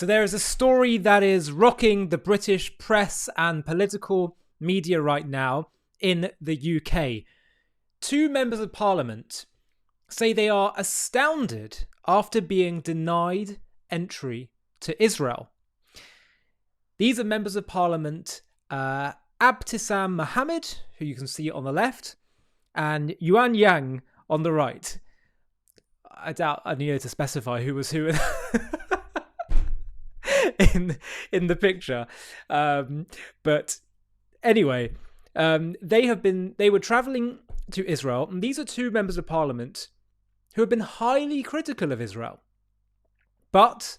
So there is a story that is rocking the British press and political media right now in the UK. 2 members of parliament say they are astounded after being denied entry to Israel. These are members of parliament Abtissam Mohammed, who you can see on the left, and Yuan Yang on the right. I doubt I needed to specify who was who in the picture. But anyway, they were traveling to Israel, and these are 2 members of parliament who have been highly critical of Israel. But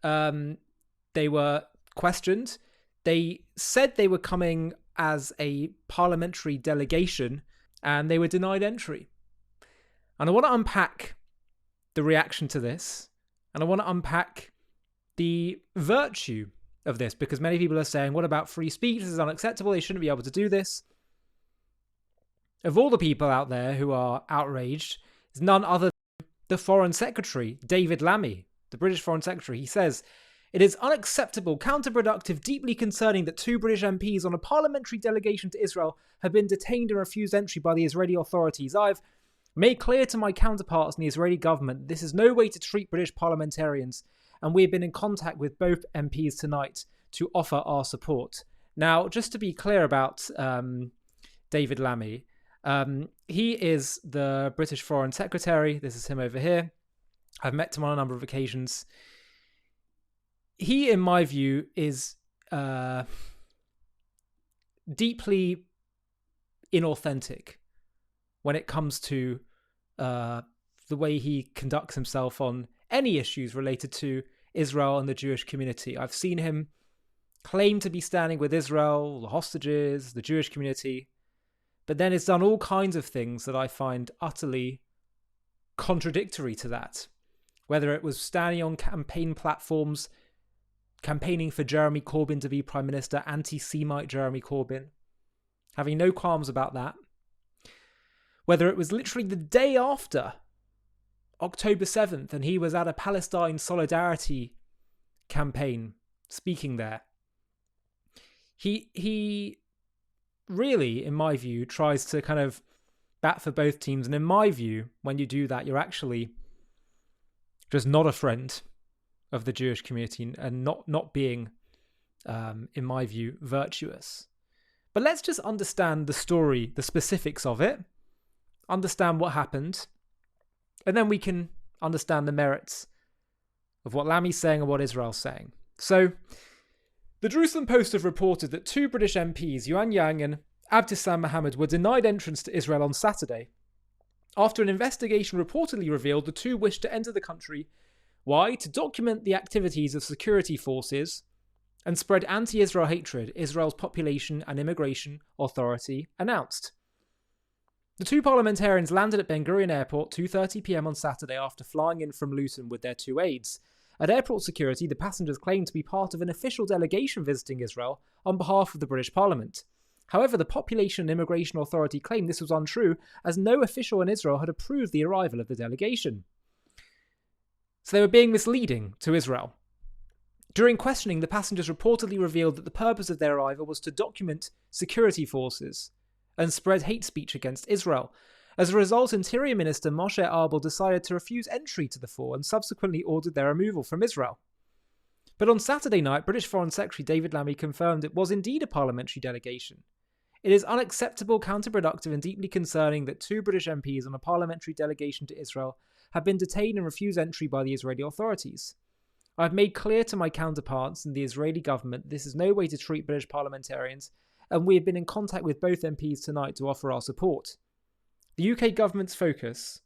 they were questioned. They said they were coming as a parliamentary delegation, and they were denied entry. And I want to unpack the reaction to this, and I want to unpack the virtue of this, because many people are saying, what about free speech? This is unacceptable. They shouldn't be able to do this. Of all the people out there who are outraged, is none other than the Foreign Secretary, David Lammy, the British Foreign Secretary. He says, "It is unacceptable, counterproductive, deeply concerning that 2 British MPs on a parliamentary delegation to Israel have been detained and refused entry by the Israeli authorities. I've made clear to my counterparts in the Israeli government this is no way to treat British parliamentarians, and we have been in contact with both MPs tonight to offer our support." Now, just to be clear about David Lammy, he is the British Foreign Secretary. This is him over here. I've met him on a number of occasions. He, in my view, is deeply inauthentic when it comes to the way he conducts himself on any issues related to Israel and the Jewish community. I've seen him claim to be standing with Israel, the hostages, the Jewish community, but then has done all kinds of things that I find utterly contradictory to that. Whether it was standing on campaign platforms, campaigning for Jeremy Corbyn to be Prime Minister, anti-Semite Jeremy Corbyn, having no qualms about that. Whether it was literally the day after October 7th and he was at a Palestine solidarity campaign speaking there. He really, in my view, tries to kind of bat for both teams. And in my view, when you do that, you're actually just not a friend of the Jewish community and not being, in my view, virtuous. But let's just understand the story, the specifics of it, understand what happened, and then we can understand the merits of what Lammy's saying and what Israel's saying. So, the Jerusalem Post have reported that 2 British MPs, Yuan Yang and Abtissam Mohammed, were denied entrance to Israel on Saturday after an investigation reportedly revealed the 2 wished to enter the country. Why? To document the activities of security forces and spread anti-Israel hatred, Israel's Population and Immigration Authority announced. The 2 parliamentarians landed at Ben Gurion Airport 2:30 p.m. on Saturday after flying in from Luton with their 2 aides. At airport security, the passengers claimed to be part of an official delegation visiting Israel on behalf of the British Parliament. However, the Population and Immigration Authority claimed this was untrue, as no official in Israel had approved the arrival of the delegation. So they were being misleading to Israel. During questioning, the passengers reportedly revealed that the purpose of their arrival was to document security forces and spread hate speech against Israel. As a result, Interior Minister Moshe Arbel decided to refuse entry to the 4 and subsequently ordered their removal from Israel. But on Saturday night, British Foreign Secretary David Lammy confirmed it was indeed a parliamentary delegation. It is unacceptable, counterproductive and deeply concerning that 2 British MPs on a parliamentary delegation to Israel have been detained and refused entry by the Israeli authorities. I have made clear to my counterparts in the Israeli government this is no way to treat British parliamentarians, and we have been in contact with both MPs tonight to offer our support. The UK government's focus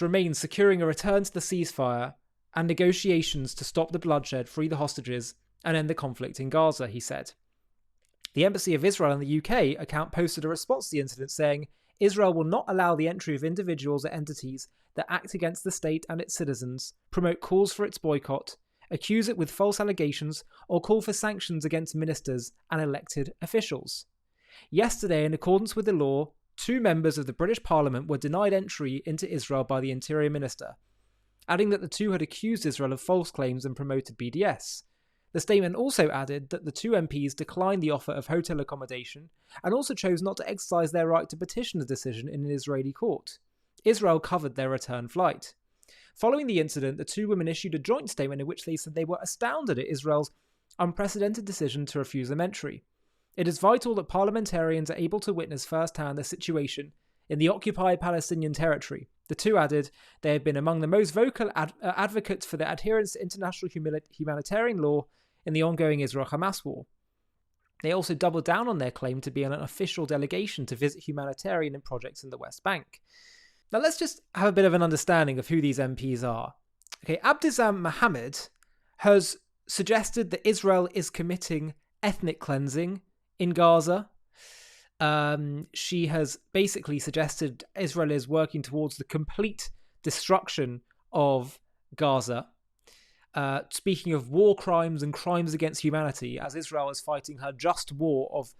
remains securing a return to the ceasefire and negotiations to stop the bloodshed, free the hostages, and end the conflict in Gaza, he said. The Embassy of Israel in the UK account posted a response to the incident saying, Israel will not allow the entry of individuals or entities that act against the state and its citizens, promote calls for its boycott, accuse it with false allegations, or call for sanctions against ministers and elected officials. Yesterday, in accordance with the law, 2 members of the British Parliament were denied entry into Israel by the Interior Minister. adding that the two had accused Israel of false claims and promoted BDS. The statement also added that the two MPs declined the offer of hotel accommodation and also chose not to exercise their right to petition the decision in an Israeli court. Israel covered their return flight. Following the incident, the two women issued a joint statement in which they said they were astounded at Israel's unprecedented decision to refuse them entry. It is vital that parliamentarians are able to witness firsthand the situation in the occupied Palestinian territory. The two added they have been among the most vocal advocates for the adherence to international humanitarian law in the ongoing Israel-Hamas war. They also doubled down on their claim to be an official delegation to visit humanitarian projects in the West Bank. Now let's just have a bit of an understanding of who these MPs are. Okay, Abdizam Mohammed has suggested that Israel is committing ethnic cleansing in Gaza. She has basically suggested Israel is working towards the complete destruction of Gaza. Speaking of war crimes and crimes against humanity, as Israel is fighting her just war of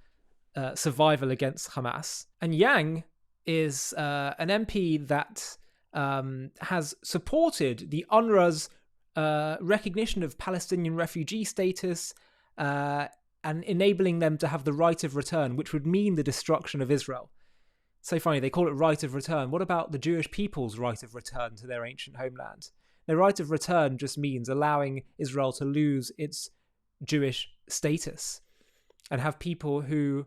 survival against Hamas. And Yang is an MP that has supported the UNRWA's recognition of Palestinian refugee status and enabling them to have the right of return, which would mean the destruction of Israel. So funny, they call it right of return. What about the Jewish people's right of return to their ancient homeland? The right of return just means allowing Israel to lose its Jewish status and have people who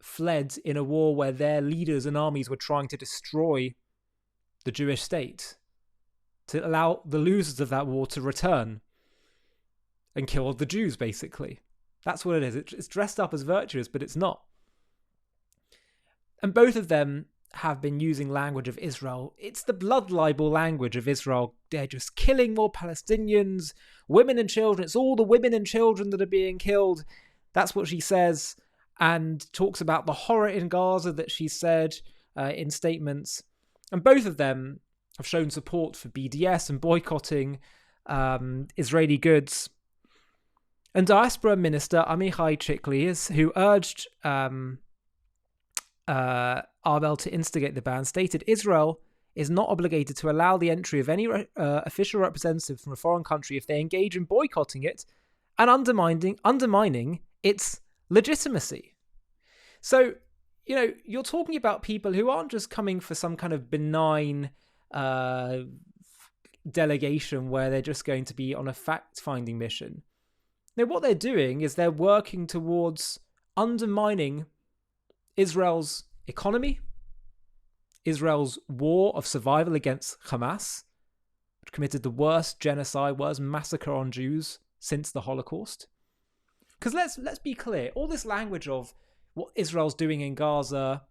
fled in a war where their leaders and armies were trying to destroy the Jewish state, to allow the losers of that war to return and kill the Jews, basically. That's what it is. It's dressed up as virtuous, but it's not. And both of them have been using language of Israel. It's the blood libel language of Israel. They're just killing more Palestinians, women and children. It's all the women and children that are being killed. That's what she says, and talks about the horror in Gaza that she said in statements. And both of them have shown support for BDS and boycotting Israeli goods. And Diaspora Minister Amichai Chikli, who urged Arbel to instigate the ban, stated Israel is not obligated to allow the entry of any official representative from a foreign country if they engage in boycotting it and undermining its legitimacy. So, you're talking about people who aren't just coming for some kind of benign delegation where they're just going to be on a fact-finding mission. Now, what they're doing is they're working towards undermining Israel's economy, Israel's war of survival against Hamas, which committed the worst genocide, worst massacre on Jews since the Holocaust. Because let's be clear, all this language of what Israel's doing in Gaza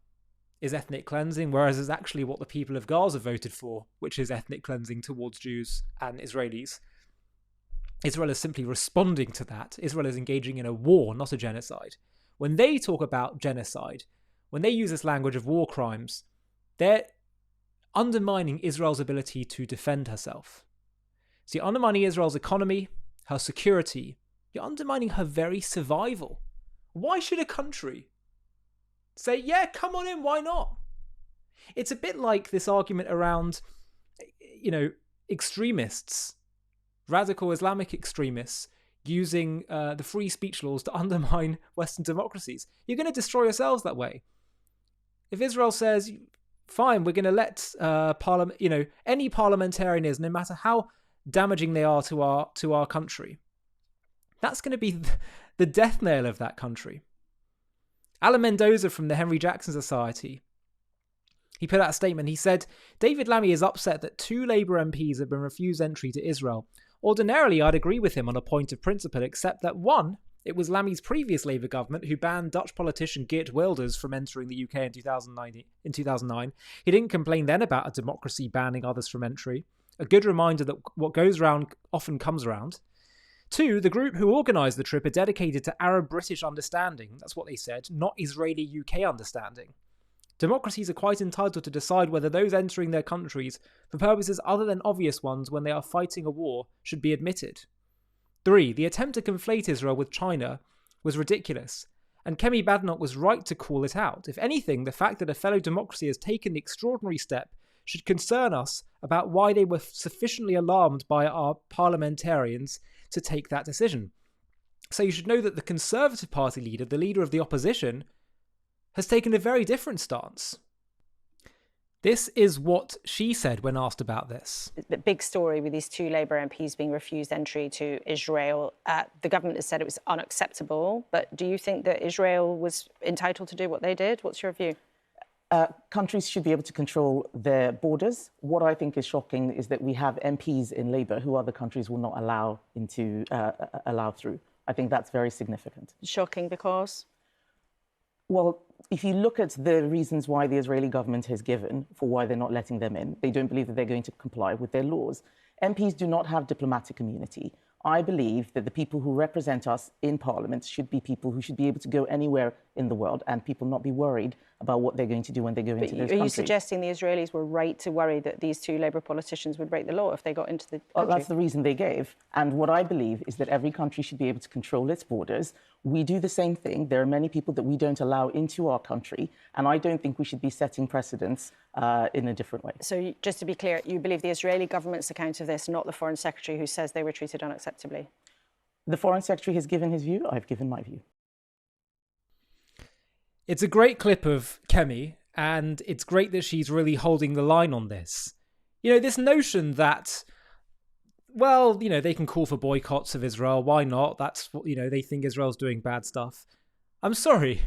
is ethnic cleansing, whereas it's actually what the people of Gaza voted for, which is ethnic cleansing towards Jews and Israelis. Israel is simply responding to that. Israel is engaging in a war, not a genocide. When they talk about genocide, when they use this language of war crimes, they're undermining Israel's ability to defend herself. So you're undermining Israel's economy, her security. You're undermining her very survival. Why should a country say, yeah, come on in, why not? It's a bit like this argument around, extremists, radical Islamic extremists, using the free speech laws to undermine Western democracies. You're going to destroy yourselves that way. If Israel says, fine, we're going to let any parliamentarians, no matter how damaging they are to our country, that's going to be the death knell of that country. Alan Mendoza from the Henry Jackson Society, he put out a statement. He said, David Lammy is upset that 2 Labour MPs have been refused entry to Israel. Ordinarily, I'd agree with him on a point of principle, except that 1, it was Lammy's previous Labour government who banned Dutch politician Geert Wilders from entering the UK in 2009. He didn't complain then about a democracy banning others from entry. A good reminder that what goes around often comes around. 2, the group who organised the trip are dedicated to Arab-British understanding. That's what they said, not Israeli-UK understanding. Democracies are quite entitled to decide whether those entering their countries for purposes other than obvious ones when they are fighting a war should be admitted. 3, the attempt to conflate Israel with China was ridiculous, and Kemi Badenoch was right to call it out. If anything, the fact that a fellow democracy has taken the extraordinary step should concern us about why they were sufficiently alarmed by our parliamentarians to take that decision. So you should know that the Conservative Party leader, the leader of the opposition, has taken a very different stance. This is what she said when asked about this. The big story with these two Labour MPs being refused entry to Israel, the government has said it was unacceptable. But do you think that Israel was entitled to do what they did? What's your view? Countries should be able to control their borders. What I think is shocking is that we have MPs in Labour who other countries will not allow through. I think that's very significant. Shocking because? Well, if you look at the reasons why the Israeli government has given for why they're not letting them in, they don't believe that they're going to comply with their laws. MPs do not have diplomatic immunity. I believe that the people who represent us in Parliament should be people who should be able to go anywhere in the world and people not be worried about what they're going to do when they go into those countries. Are you suggesting the Israelis were right to worry that these two Labour politicians would break the law if they got into the country? Well, that's the reason they gave. And what I believe is that every country should be able to control its borders. We do the same thing. There are many people that we don't allow into our country. And I don't think we should be setting precedents in a different way. So just to be clear, you believe the Israeli government's account of this, not the Foreign Secretary who says they were treated unacceptably? The Foreign Secretary has given his view. I've given my view. It's a great clip of Kemi, and it's great that she's really holding the line on this. You know, this notion that, well, you know, they can call for boycotts of Israel. Why not? That's what, you know, they think Israel's doing bad stuff. I'm sorry,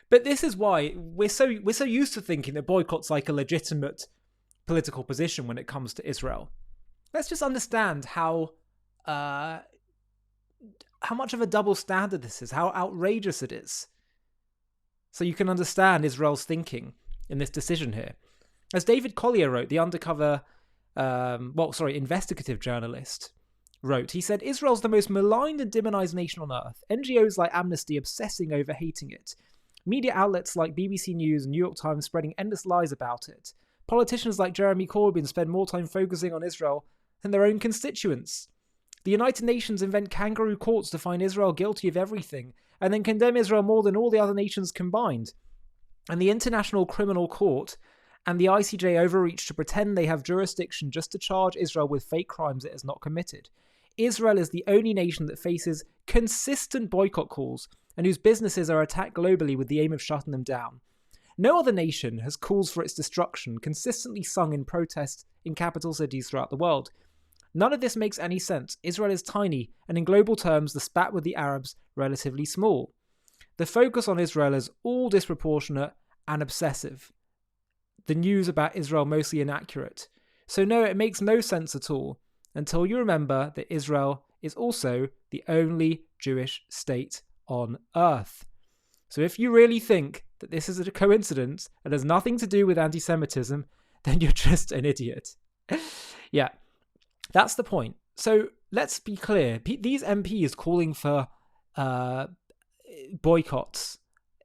but this is why we're so used to thinking that boycott's like a legitimate political position when it comes to Israel. Let's just understand how much of a double standard this is, how outrageous it is. So you can understand Israel's thinking in this decision here. As David Collier wrote, the undercover, investigative journalist wrote, he said, Israel's the most maligned and demonized nation on earth. NGOs like Amnesty obsessing over hating it. Media outlets like BBC News and New York Times spreading endless lies about it. Politicians like Jeremy Corbyn spend more time focusing on Israel than their own constituents. The United Nations invent kangaroo courts to find Israel guilty of everything and then condemn Israel more than all the other nations combined. And the International Criminal Court and the ICJ overreach to pretend they have jurisdiction just to charge Israel with fake crimes it has not committed. Israel is the only nation that faces consistent boycott calls and whose businesses are attacked globally with the aim of shutting them down. No other nation has calls for its destruction consistently sung in protest in capital cities throughout the world. None of this makes any sense. Israel is tiny, and in global terms, the spat with the Arabs relatively small. The focus on Israel is all disproportionate and obsessive. The news about Israel mostly inaccurate. So no, it makes no sense at all, until you remember that Israel is also the only Jewish state on earth. So if you really think that this is a coincidence and has nothing to do with anti-Semitism, then you're just an idiot. Yeah. That's the point. So let's be clear. These MPs calling for boycotts,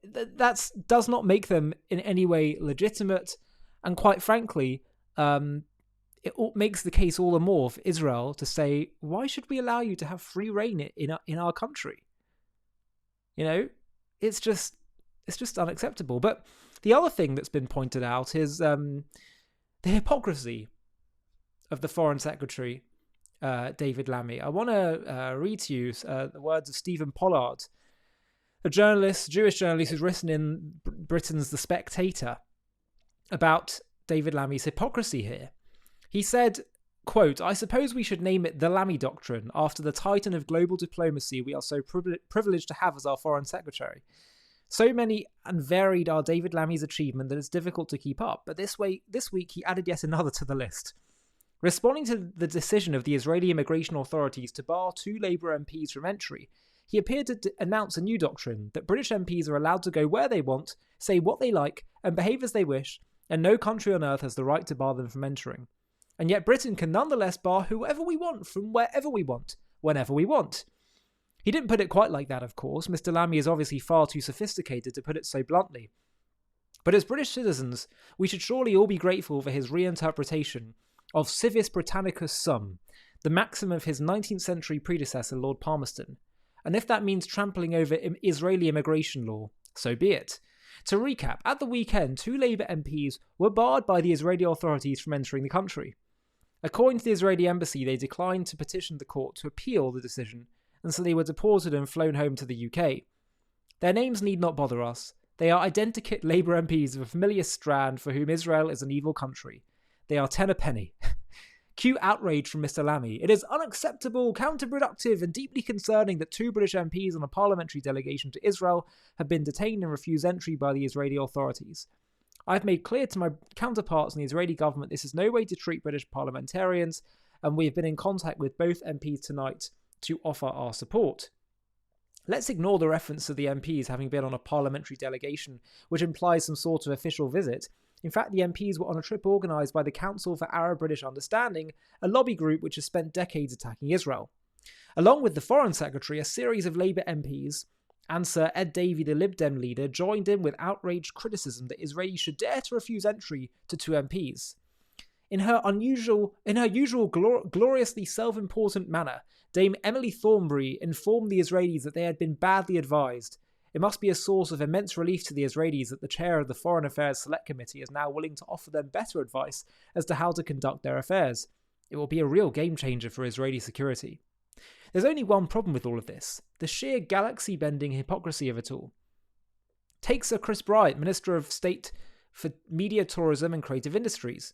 that does not make them in any way legitimate. And quite frankly, it makes the case all the more for Israel to say, why should we allow you to have free reign in our country? You know, it's just unacceptable. But the other thing that's been pointed out is the hypocrisy of the Foreign Secretary, David Lammy. I want to read to you the words of Stephen Pollard, a journalist, Jewish journalist who's written in Britain's The Spectator about David Lammy's hypocrisy here. He said, quote, I suppose we should name it the Lammy Doctrine after the titan of global diplomacy we are so privileged to have as our Foreign Secretary. So many and varied are David Lammy's achievement that it's difficult to keep up, but this week he added yet another to the list. Responding to the decision of the Israeli immigration authorities to bar 2 Labour MPs from entry, he appeared to announce a new doctrine that British MPs are allowed to go where they want, say what they like, and behave as they wish, and no country on earth has the right to bar them from entering. And yet Britain can nonetheless bar whoever we want from wherever we want, whenever we want. He didn't put it quite like that, of course. Mr. Lammy is obviously far too sophisticated to put it so bluntly. But as British citizens, we should surely all be grateful for his reinterpretation of Civis Britannicus Sum, the maxim of his 19th century predecessor, Lord Palmerston. And if that means trampling over Israeli immigration law, so be it. To recap, at the weekend, 2 Labour MPs were barred by the Israeli authorities from entering the country. According to the Israeli embassy, they declined to petition the court to appeal the decision, and so they were deported and flown home to the UK. Their names need not bother us. They are identikit Labour MPs of a familiar strand for whom Israel is an evil country. They are 10 a penny. Cue outrage from Mr. Lamy. It is unacceptable, counterproductive, and deeply concerning that 2 British MPs on a parliamentary delegation to Israel have been detained and refused entry by the Israeli authorities. I've made clear to my counterparts in the Israeli government this is no way to treat British parliamentarians, and we have been in contact with both MPs tonight to offer our support. Let's ignore the reference to the MPs having been on a parliamentary delegation, which implies some sort of official visit. In fact, the MPs were on a trip organised by the Council for Arab-British Understanding, a lobby group which has spent decades attacking Israel. Along with the Foreign Secretary, a series of Labour MPs and Sir Ed Davey, the Lib Dem leader, joined in with outraged criticism that Israelis should dare to refuse entry to 2 MPs. In her usual gloriously self-important manner, Dame Emily Thornberry informed the Israelis that they had been badly advised. It must be a source of immense relief to the Israelis that the chair of the Foreign Affairs Select Committee is now willing to offer them better advice as to how to conduct their affairs. It will be a real game changer for Israeli security. There's only one problem with all of this: the sheer galaxy-bending hypocrisy of it all. Take Sir Chris Bright, Minister of State for Media, Tourism and Creative Industries.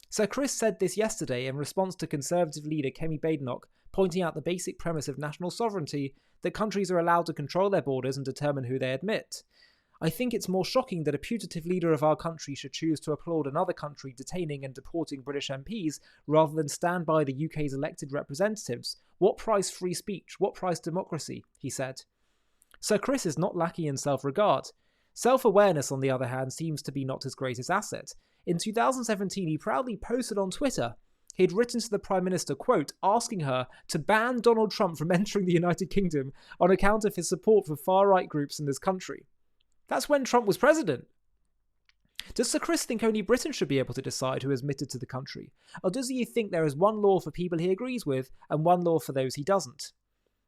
Sir Chris said this yesterday in response to Conservative leader Kemi Badenoch pointing out the basic premise of national sovereignty, that countries are allowed to control their borders and determine who they admit. I think it's more shocking that a putative leader of our country should choose to applaud another country detaining and deporting British MPs rather than stand by the UK's elected representatives. What price free speech? What price democracy? He said. Sir Chris is not lacking in self-regard. Self-awareness, on the other hand, seems to be not his greatest asset. In 2017, he proudly posted on Twitter he had written to the Prime Minister, quote, asking her to ban Donald Trump from entering the United Kingdom on account of his support for far-right groups in this country. That's when Trump was president. Does Sir Chris think only Britain should be able to decide who is admitted to the country? Or does he think there is one law for people he agrees with and one law for those he doesn't?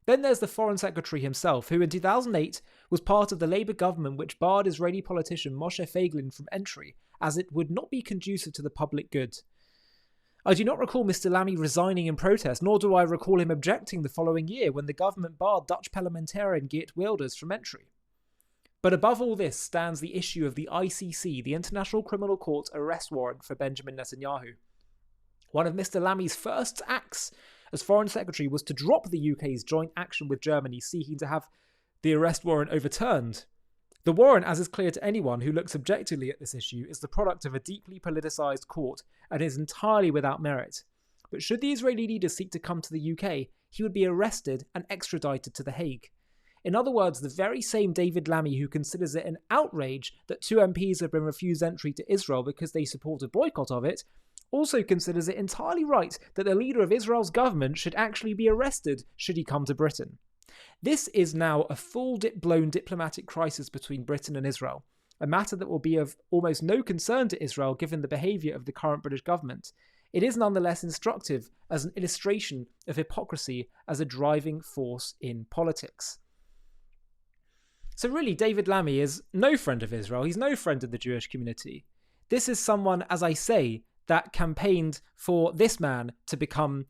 Then there's the Foreign Secretary himself, who in 2008 was part of the Labour government which barred Israeli politician Moshe Feiglin from entry, as it would not be conducive to the public good. I do not recall Mr. Lamy resigning in protest, nor do I recall him objecting the following year when the government barred Dutch parliamentarian Geert Wilders from entry. But above all this stands the issue of the ICC, the International Criminal Court's arrest warrant for Benjamin Netanyahu. One of Mr. Lamy's first acts as Foreign Secretary was to drop the UK's joint action with Germany seeking to have the arrest warrant overturned. The warrant, as is clear to anyone who looks objectively at this issue, is the product of a deeply politicised court and is entirely without merit. But should the Israeli leader seek to come to the UK, he would be arrested and extradited to The Hague. In other words, the very same David Lammy who considers it an outrage that 2 MPs have been refused entry to Israel because they support a boycott of it, also considers it entirely right that the leader of Israel's government should actually be arrested should he come to Britain. This is now a full-blown diplomatic crisis between Britain and Israel, a matter that will be of almost no concern to Israel given the behaviour of the current British government. It is nonetheless instructive as an illustration of hypocrisy as a driving force in politics. So really, David Lammy is no friend of Israel. He's no friend of the Jewish community. This is someone, as I say, that campaigned for this man to become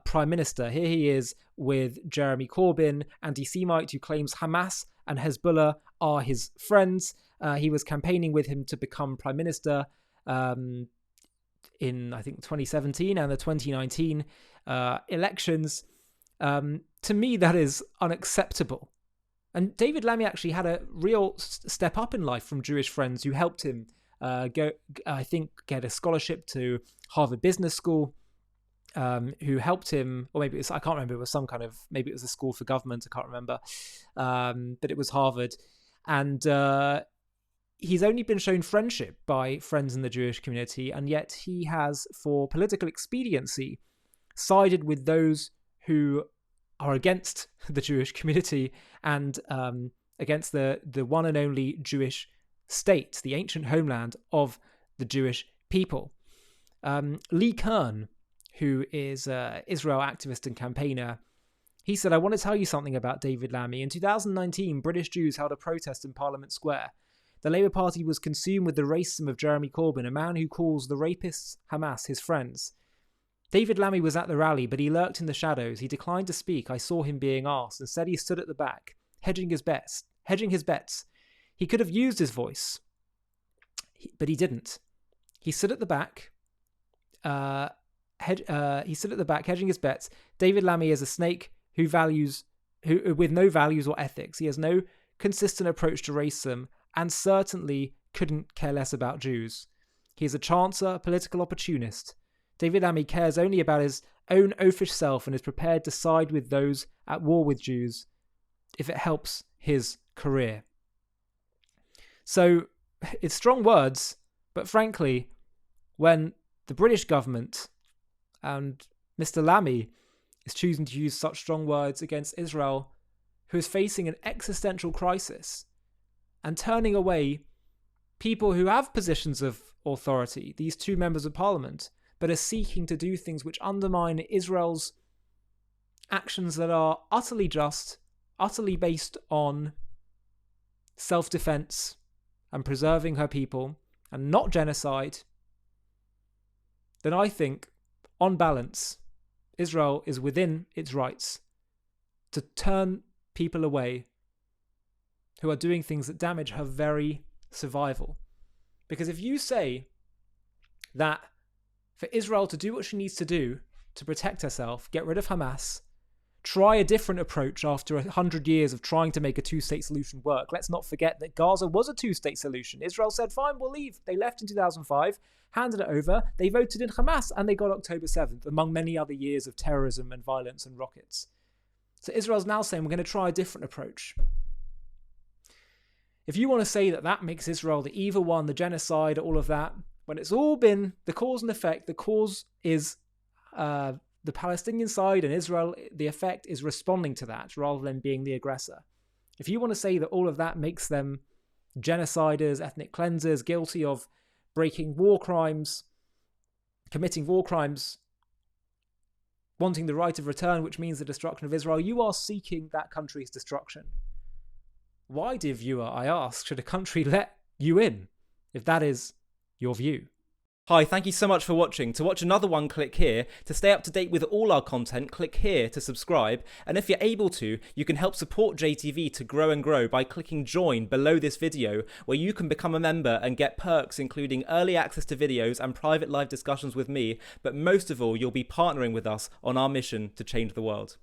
Prime Minister. Here he is with Jeremy Corbyn, anti-Semite who claims Hamas and Hezbollah are his friends. He was campaigning with him to become Prime Minister in, I think, 2017 and the 2019 elections. To me, that is unacceptable. And David Lammy actually had a real step up in life from Jewish friends who helped him get a scholarship to Harvard Business School, who helped him, or maybe I can't remember, it was some kind of, maybe it was a school for government, I can't remember, but it was Harvard. And he's only been shown friendship by friends in the Jewish community, and yet he has, for political expediency, sided with those who are against the Jewish community and against the one and only Jewish state, the ancient homeland of the Jewish people. Lee Kern, who is an Israel activist and campaigner, he said, "I want to tell you something about David Lammy. In 2019, British Jews held a protest in Parliament Square. The Labour Party was consumed with the racism of Jeremy Corbyn, a man who calls the rapists Hamas his friends. David Lammy was at the rally, but he lurked in the shadows. He declined to speak. I saw him being asked. Instead, he stood at the back, hedging his bets. He could have used his voice, but he didn't. He stood at the back. He stood at the back, hedging his bets. David Lammy is a snake who with no values or ethics. He has no consistent approach to racism, and certainly couldn't care less about Jews. He is a chancer, a political opportunist. David Lammy cares only about his own oafish self and is prepared to side with those at war with Jews if it helps his career. So, it's strong words, but frankly, when the British government and Mr. Lammy is choosing to use such strong words against Israel, who is facing an existential crisis, and turning away people who have positions of authority, these two members of parliament, but are seeking to do things which undermine Israel's actions that are utterly just, utterly based on self-defense and preserving her people, and not genocide, then I think, on balance, Israel is within its rights to turn people away who are doing things that damage her very survival. Because if you say that for Israel to do what she needs to do to protect herself, get rid of Hamas, try a different approach after 100 years of trying to make a two-state solution work. Let's not forget that Gaza was a two-state solution. Israel said, fine, we'll leave. They left in 2005, handed it over, they voted in Hamas, and they got October 7th, among many other years of terrorism and violence and rockets. So Israel's now saying, we're going to try a different approach. If you want to say that that makes Israel the evil one, the genocide, all of that, when it's all been the cause and effect, the cause is the Palestinian side, and Israel, the effect is responding to that rather than being the aggressor. If you want to say that all of that makes them genociders, ethnic cleansers, guilty of breaking war crimes, committing war crimes, wanting the right of return, which means the destruction of Israel, you are seeking that country's destruction. Why, dear viewer, I ask, should a country let you in, if that is your view? Hi, thank you so much for watching. To watch another one, click here. To stay up to date with all our content, click here to subscribe. And if you're able to, you can help support JTV to grow and grow by clicking join below this video, where you can become a member and get perks including early access to videos and private live discussions with me. But most of all, you'll be partnering with us on our mission to change the world.